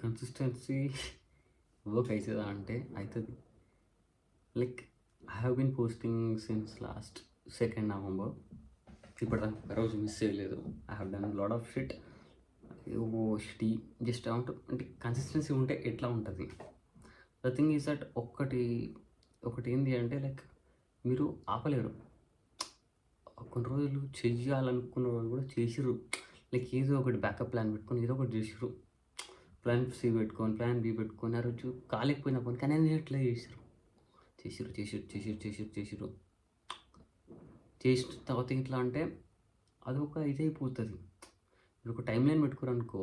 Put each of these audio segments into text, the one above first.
Consistency work అవుతుందా అంటే అవుతుంది. Like I have been posting since last 2nd November. ఇప్పటిదాకా ఒకరోజు మిస్ చేయలేదు. I have done lot of shit. Shitty just అంటే కన్సిస్టెన్సీ ఉంటే ఎట్లా ఉంటుంది. ద థింగ్ ఈజ్ దట్ ఒకటి ఏంటి అంటే లైక్ మీరు ఆపలేరు. కొన్ని రోజులు చెయ్యాలనుకున్న వాళ్ళు కూడా చేసిర్రు. లైక్ ఏదో ఒకటి బ్యాకప్ ప్లాన్ పెట్టుకొని ఏదో ఒకటి చేసిర్రు. ప్లాన్ సి పెట్టుకొని ప్లాన్ బి పెట్టుకొని ఆ రోజు కాలేకపోయినా పోనీ కానీ అని ఎట్లా చేసిర్రు. చేసిన తర్వాత ఎట్లా అంటే అదొక ఇదైపోతుంది. మీరు ఒక టైం లైన్ పెట్టుకోరనుకో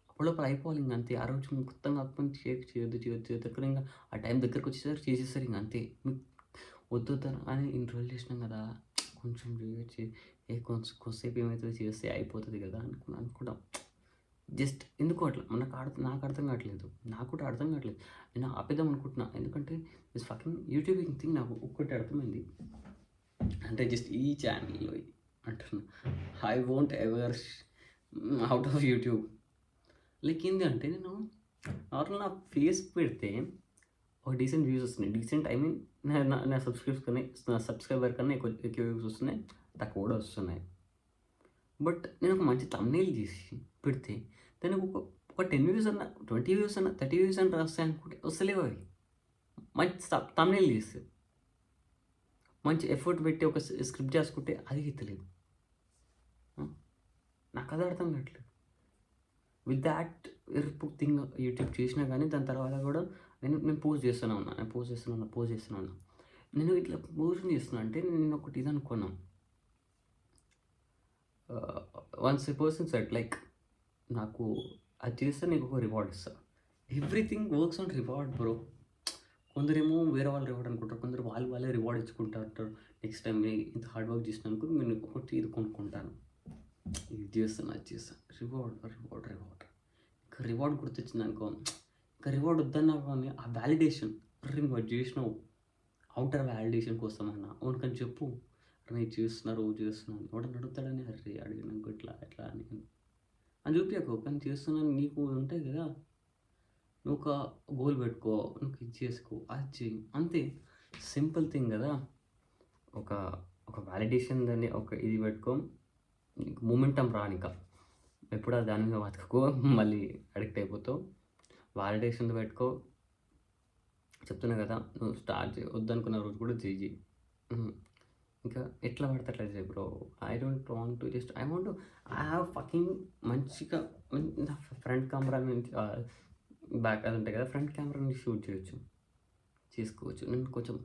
అప్పటిలోపల అయిపోవాలి. ఇంక అంతే. ఆ రోజు మొత్తం కాకపోతే చేయొద్దు దగ్గర ఇంకా ఆ టైం దగ్గరకు వచ్చేసరికి చేసేస్తారు. ఇంక అంతే. మీకు వద్దు అని ఇన్ని రోజులు చేసినాం కదా, కొంచెం కొద్దిసేపు ఏమవుతుంది చేస్తే అయిపోతుంది కదా అనుకుంటాం. జస్ట్ ఎందుకు అట్లా నాకు అర్థం కావట్లేదు. నాకు కూడా అర్థం కావట్లేదు. నేను ఆపేద్దాం అనుకుంటున్నా. ఎందుకంటే దిస్ ఫకింగ్ యూట్యూబింగ్ థింగ్ నాకు ఒక్కటి అర్థమైంది. అంటే జస్ట్ ఈ ఛానల్లో అంటున్నా, I won't ever out of YouTube. Like ఏంటి అంటే నేను నార్మల్ నా ఫేస్ పెడితే ఒక డీసెంట్ వ్యూస్ వస్తున్నాయి. డీసెంట్ ఐ మీన్ నా సబ్స్క్రైబర్ కన్నా ఎక్కువ వ్యూస్ వస్తున్నాయి, తక్కువ కూడా వస్తున్నాయి. బట్ నేను ఒక మంచి థంబ్నెయిల్ చేసి పెడితే దానికి ఒక 10 వ్యూస్ అన్న 20 వ్యూస్ అన్న 30 వ్యూస్ అన్న వస్తాయి అనుకుంటే వస్తలేవు. అవి మంచి థంబ్నెయిల్ చేస్తే మంచి ఎఫర్ట్ పెట్టి ఒక స్క్రిప్ట్ చేసుకుంటే అది ఎత్తలేదు. నాకు అది అర్థం కావట్లేదు. విత్ దాట్ ఎరుపు థింగ్ యూట్యూబ్ చేసినా కానీ దాని తర్వాత కూడా నేను పోస్ట్ చేస్తూనే ఉన్నా. నేను ఇట్లా పోస్ట్ చేస్తున్నా అంటే నేను ఒకటి ఇది అనుకున్నాను. వన్స్ ఏ పర్సన్ సెట్ లైక్ నాకు అది చేస్తే నీకు ఒక రివార్డ్ ఇస్తా. Everything works on reward bro. కొందరేమో వేరే వాళ్ళు రివార్డ్ అనుకుంటారు, కొందరు వాళ్ళే రివార్డ్ ఇచ్చుకుంటారు. నెక్స్ట్ టైం నేను ఇంత హార్డ్ వర్క్ చేసినందుకు నేను ఒకటి ఇది కొనుక్కుంటాను, ఇది చేస్తాను, అది చేస్తాను. రివార్డ్ ఇంకా రివార్డ్ గుర్తొచ్చింది అనుకో, ఇంకా రివార్డ్ వద్దన్నా కానీ ఆ వ్యాలిడేషన్ నువ్వు అది చేసినావు అవుటర్ వ్యాలిడేషన్ కోసం అన్నా అవునుకని చెప్పు. నేను చేస్తున్నాను ఎవడని అడుగుతాడని అడిగినాకు ఇట్లా అని చూపించకు. కానీ చేస్తున్నాను నీకు ఉంటాయి కదా, నువ్వు ఒక గోల్ పెట్టుకో, నువ్వు ఇది చేసుకో, అది చేయి, అంతే. సింపుల్ థింగ్ కదా. ఒక వ్యాలిడేషన్ దాన్ని ఒక ఇది పెట్టుకో, నీకు మూమెంటం రానిక ఎప్పుడు దాని మీద బతుకో, మళ్ళీ అడిక్ట్ అయిపోతావు. వ్యాలిడేషన్ పెట్టుకో. చెప్తున్నా కదా, నువ్వు స్టార్ట్ వద్దనుకున్న రోజు కూడా చెయ్యి. ఇంకా ఎట్లా పడితే అట్లా చేయి bro. I don't want to just I want I have fucking మంచిగా ఫ్రంట్ కెమెరా నుంచి బ్యాక్ అది ఉంటాయి కదా, ఫ్రంట్ కెమెరా నుంచి షూట్ చేసుకోవచ్చు. నేను కొంచెం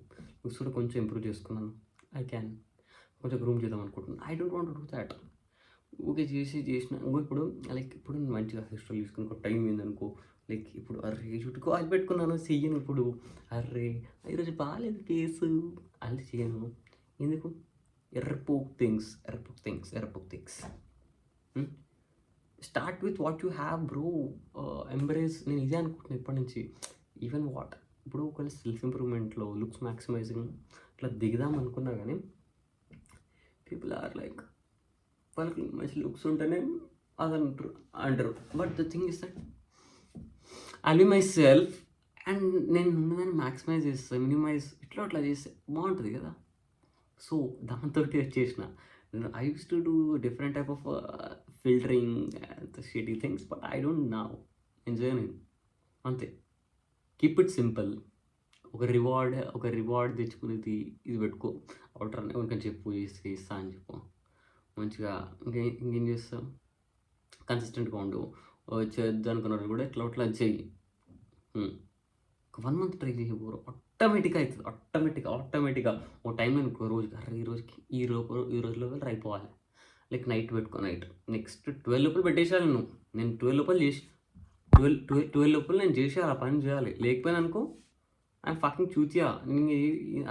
లుక్స్ కూడా కొంచెం ఇంప్రూవ్ చేసుకున్నాను. ఐ క్యాన్ కొంచెం గ్రూమ్ చేద్దాం అనుకుంటున్నాను. I don't want to do that. Okay చేసిన ఇప్పుడు లైక్ ఇప్పుడు నేను మంచిగా హెయిర్ స్టైల్ తీసుకుని ఒక టైం ఏందనుకో, లైక్ ఇప్పుడు చుట్టుకో అది పెట్టుకున్నాను చెయ్యను. ఇప్పుడు ఈరోజు బాగాలేదు కేసు అది చేయను. ఎందుకు? ఎర్రపోక్ things. Start with what you have bro. Embrace. నేను ఇదే అనుకుంటున్నాను ఇప్పటి నుంచి. ఈవెన్ ఇప్పుడు ఒకవేళ సెల్ఫ్ ఇంప్రూవ్మెంట్లో లుక్స్ మ్యాక్సిమైజింగ్ ఇట్లా దిగుదాం అనుకున్నా కానీ పీపుల్ ఆర్ లైక్ వాళ్ళకి మంచి లుక్స్ ఉంటేనే అది అంటారు. But the thing is that I be my self and నేను ఉన్నదాన్ని మ్యాక్సిమైజ్ చేస్తాను, మినిమైజ్ అట్లా చేస్తే బాగుంటుంది కదా. సో దాంతో వచ్చేసిన. I use to do different type of filtering shitty things, but I don't now enjoy. అంతే. Keep it simple. ఒక రివార్డ్ తెచ్చుకునేది ఇది పెట్టుకో. అవుటర్ ఎవరికైనా చెప్పు ఇస్తా అని చెప్పు. మంచిగా ఇంకేం చేస్తావు, కన్సిస్టెంట్గా ఉండు. చేద్దాం అనుకున్నారు కూడా ఇట్లా చెయ్యి. ఒక 1 month ట్రై చేయి బ్రో. ఆటోమేటిక్గా అవుతుంది. ఆటోమేటిక్గా ఒక టైంలో ఇంకో రోజుకి ఈ రోజులో అయిపోవాలి. లైక్ నైట్ పెట్టుకో. నెక్స్ట్ 12 లోపల పెట్టేసేయాలి నువ్వు. నేను 12 లోపల చేసి 12 లోపల నేను చేసేయాలి, ఆ పని చేయాలి. లేకపోయినా అనుకో ఆయన ఫకింగ్ చూతియా.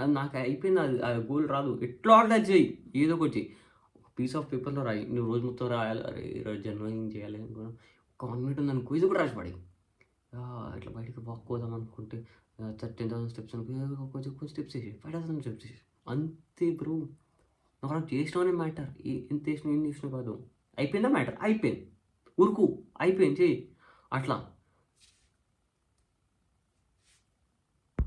అది నాకు అయిపోయింది. అది గోల్ రాదు. ఎట్లా ఆర్డర్ చేయి, ఏదో ఒకటి చెయ్యి. ఒక పీస్ ఆఫ్ పేపర్లో రాయి. నువ్వు రోజు మొత్తం రాయాలి. ఈరోజు జర్నలింగ్ చేయాలి అనుకో. ఒక 1 minute ఉందనుకో, ఇది కూడా రాసి పడి. ఇట్లా బయటకు వాక్ పోదాం అనుకుంటే 10,000 స్టెప్స్ అనుకో, కొంచెం స్టెప్స్ చేసి 5,000 స్టెప్స్ చేసి అంతే బ్రో. నాకు చేసినావనే మ్యాటర్. ఎంత చేసినా ఏం చేసినా కాదు. అయిపోయిందా మ్యాటర్, అయిపోయింది. ఉరుకు అయిపోయింది చెయ్యి. అట్లా